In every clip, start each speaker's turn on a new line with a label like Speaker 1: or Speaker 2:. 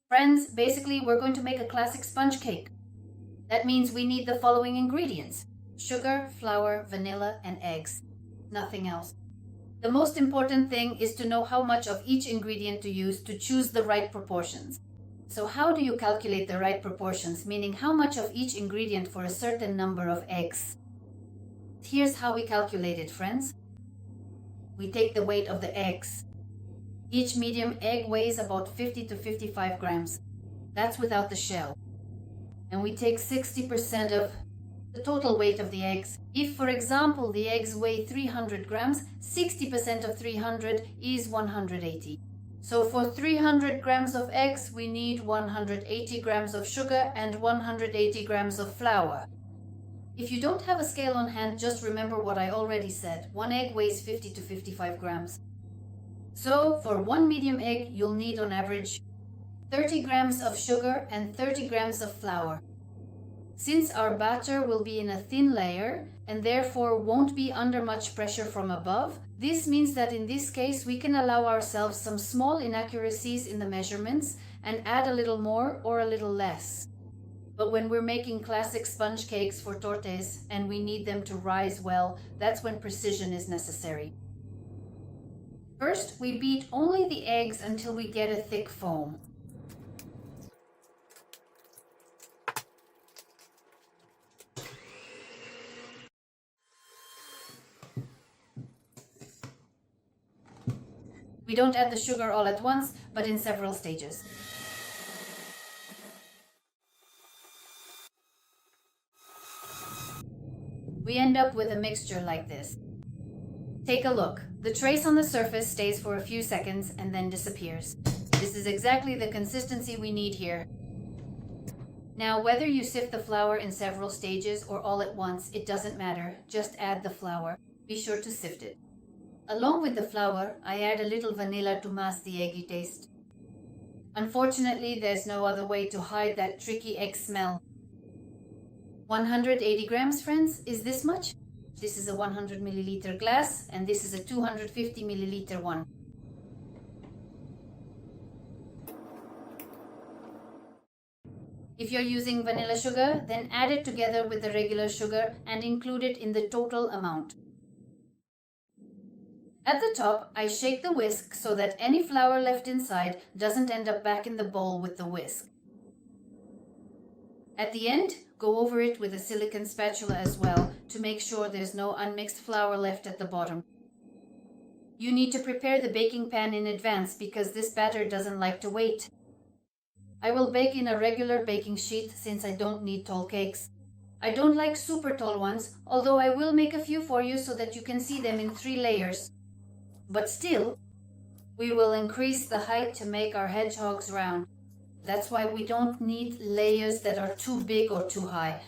Speaker 1: Friends, basically we're going to make a classic sponge cake. That means we need the following ingredients: sugar, flour, vanilla, and eggs. Nothing else. The most important thing is to know how much of each ingredient to use to choose the right proportions. So how do you calculate the right proportions, meaning how much of each ingredient for a certain number of eggs? Here's how we calculate it, friends. We take the weight of the eggs. Each medium egg weighs about 50 to 55 grams. That's without the shell. And we take 60% of the total weight of the eggs. If, for example, the eggs weigh 300 grams, 60% of 300 is 180. So for 300 grams of eggs, we need 180 grams of sugar and 180 grams of flour. If you don't have a scale on hand, just remember what I already said. One egg weighs 50 to 55 grams. So for one medium egg, you'll need on average 30 grams of sugar and 30 grams of flour. Since our batter will be in a thin layer and therefore won't be under much pressure from above, this means that in this case we can allow ourselves some small inaccuracies in the measurements and add a little more or a little less. But when we're making classic sponge cakes for tortes and we need them to rise well, that's when precision is necessary. First, we beat only the eggs until we get a thick foam. We don't add the sugar all at once, but in several stages. We end up with a mixture like this. Take a look. The trace on the surface stays for a few seconds and then disappears. This is exactly the consistency we need here. Now, whether you sift the flour in several stages or all at once, it doesn't matter. Just add the flour. Be sure to sift it. Along with the flour, I add a little vanilla to mask the eggy taste. Unfortunately, there's no other way to hide that tricky egg smell. 180 grams, friends, is this much? This is a 100 milliliter glass, and this is a 250 milliliter one. If you're using vanilla sugar, then add it together with the regular sugar and include it in the total amount. At the top, I shake the whisk so that any flour left inside doesn't end up back in the bowl with the whisk. At the end, go over it with a silicone spatula as well to make sure there's no unmixed flour left at the bottom. You need to prepare the baking pan in advance because this batter doesn't like to wait. I will bake in a regular baking sheet since I don't need tall cakes. I don't like super tall ones, although I will make a few for you so that you can see them in 3 layers. But still, we will increase the height to make our hedgehogs round. That's why we don't need layers that are too big or too high.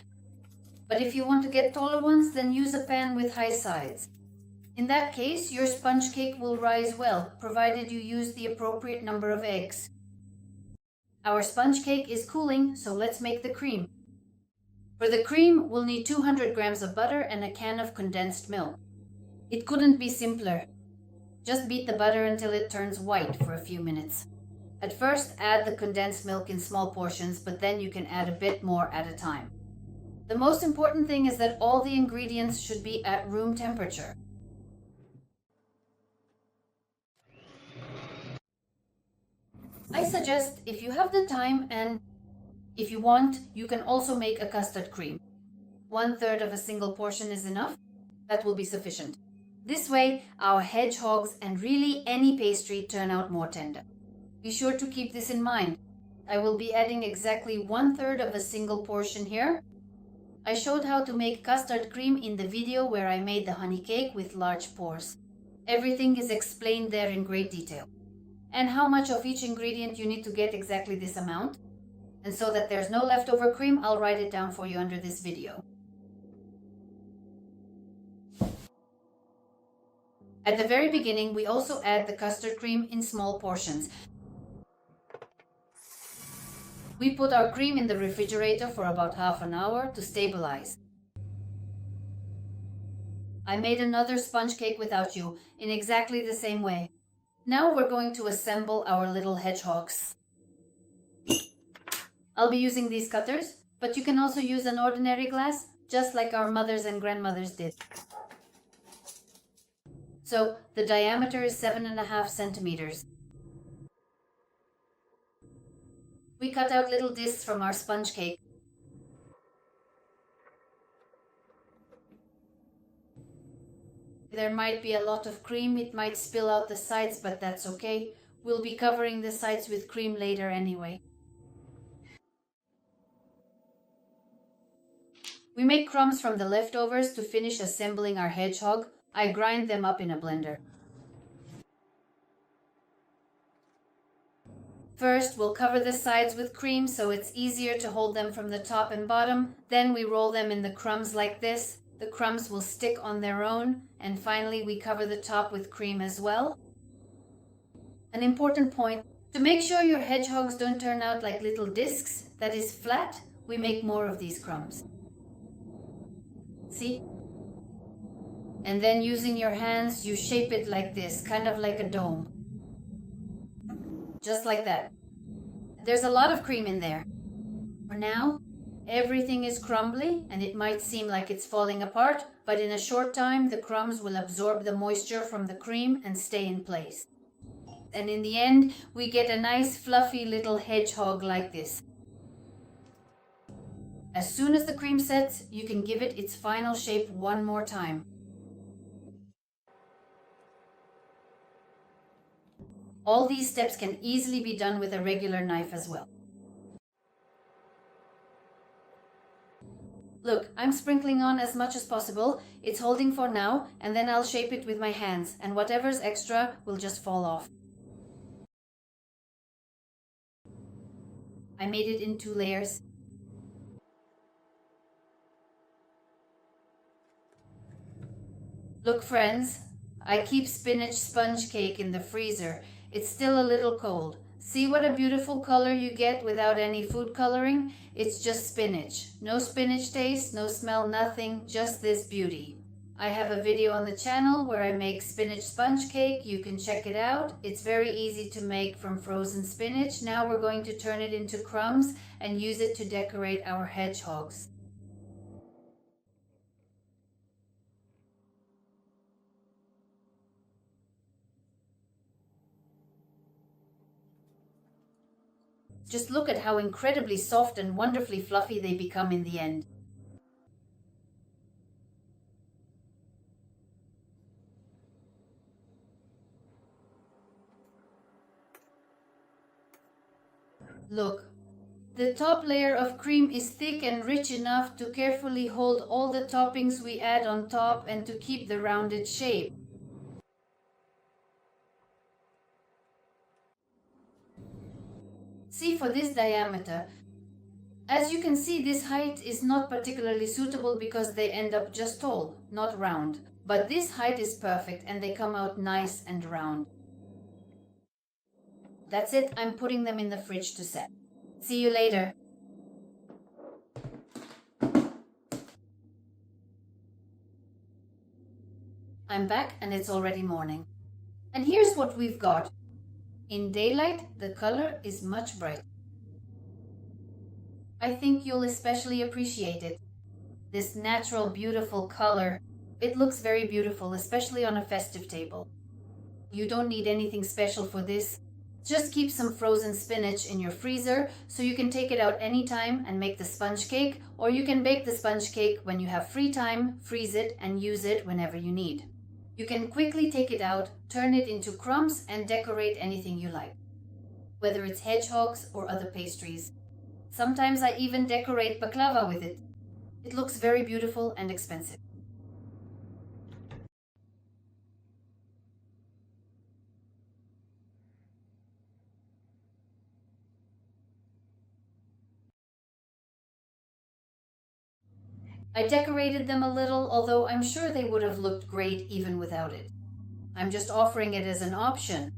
Speaker 1: But if you want to get taller ones, then use a pan with high sides. In that case, your sponge cake will rise well, provided you use the appropriate number of eggs. Our sponge cake is cooling, so let's make the cream. For the cream, we'll need 200 grams of butter and a can of condensed milk. It couldn't be simpler. Just beat the butter until it turns white for a few minutes. At first, add the condensed milk in small portions, but then you can add a bit more at a time. The most important thing is that all the ingredients should be at room temperature. I suggest, if you have the time and if you want, you can also make a custard cream. 1/3 of a single portion is enough. That will be sufficient. This way, our hedgehogs and really any pastry turn out more tender. Be sure to keep this in mind. I will be adding exactly 1/3 of a single portion here. I showed how to make custard cream in the video where I made the honey cake with large pores. Everything is explained there in great detail. And how much of each ingredient you need to get exactly this amount. And so that there's no leftover cream, I'll write it down for you under this video. At the very beginning, we also add the custard cream in small portions. We put our cream in the refrigerator for about half an hour to stabilize. I made another sponge cake without you in exactly the same way. Now we're going to assemble our little hedgehogs. I'll be using these cutters, but you can also use an ordinary glass, just like our mothers and grandmothers did. So the diameter is 7.5 centimeters. We cut out little discs from our sponge cake. There might be a lot of cream, it might spill out the sides, but that's okay. We'll be covering the sides with cream later anyway. We make crumbs from the leftovers to finish assembling our hedgehog. I grind them up in a blender. First, we'll cover the sides with cream so it's easier to hold them from the top and bottom. Then we roll them in the crumbs like this. The crumbs will stick on their own. And finally, we cover the top with cream as well. An important point, to make sure your hedgehogs don't turn out like little discs, that is flat, we make more of these crumbs. See? And then using your hands, you shape it like this, kind of like a dome. Just like that. There's a lot of cream in there. For now, everything is crumbly and it might seem like it's falling apart, but in a short time, the crumbs will absorb the moisture from the cream and stay in place. And in the end, we get a nice fluffy little hedgehog like this. As soon as the cream sets, you can give it its final shape one more time. All these steps can easily be done with a regular knife as well. Look, I'm sprinkling on as much as possible. It's holding for now, and then I'll shape it with my hands, and whatever's extra will just fall off. I made it in 2 layers. Look, friends, I keep spinach sponge cake in the freezer. It's still a little cold. See what a beautiful color you get without any food coloring? It's just spinach. No spinach taste, no smell, nothing, just this beauty. I have a video on the channel where I make spinach sponge cake. You can check it out. It's very easy to make from frozen spinach. Now we're going to turn it into crumbs and use it to decorate our hedgehogs. Just look at how incredibly soft and wonderfully fluffy they become in the end. Look, the top layer of cream is thick and rich enough to carefully hold all the toppings we add on top and to keep the rounded shape. See, for this diameter, as you can see, this height is not particularly suitable because they end up just tall, not round. But this height is perfect and they come out nice and round. That's it, I'm putting them in the fridge to set. See you later. I'm back and it's already morning. And here's what we've got. In daylight, the color is much brighter. I think you'll especially appreciate it. This natural, beautiful color. It looks very beautiful, especially on a festive table. You don't need anything special for this. Just keep some frozen spinach in your freezer so you can take it out anytime and make the sponge cake, or you can bake the sponge cake when you have free time, freeze it, and use it whenever you need. You can quickly take it out, turn it into crumbs, and decorate anything you like, whether it's hedgehogs or other pastries. Sometimes I even decorate baklava with it. It looks very beautiful and expensive. I decorated them a little, although I'm sure they would have looked great even without it. I'm just offering it as an option.